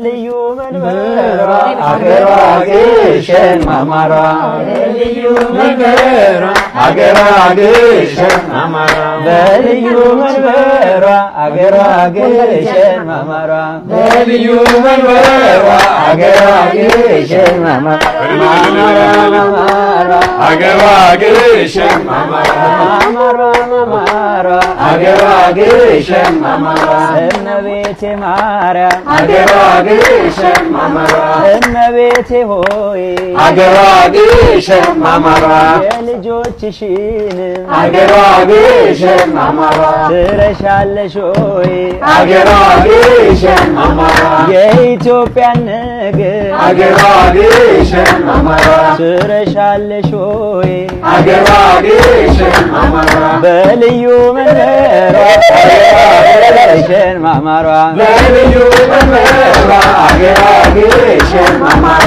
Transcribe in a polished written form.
በልዩ መንበሯ አገሯ ግሸን ማማሯ በልዩ መንበሯ አገሯ ግሸን ማማሯ በልዩ መንበሯ አገሯ ግሸን ማማሯ በልዩ መንበሯ አገሯ ግሸን ማማሯ ማማሯ አገሯ ግሸን ማማሯ ማማሯ ማማሯ አገሯ ግሸን ማማሯ እመቤቴ ማርያም አገሯ ግሸን ማማሯ እመቤቴ ሆይ አገሯ ግሸን ማማሯ የልጆችሽን አገሯ ግሸን ማማሯ ትረሻለሽ ሆይ አገሯ ግሸን ማማሯ የኢትዮጵያን ነገር አገሯ ግሸን ማማሯ ትረሻለሽ ሆይ አገሯ ግሸን ማማሯ በልዩ መንበሯ ግሸን ማማሯ በልዩ መንበሯ አገሯ ግሸን ማማሯ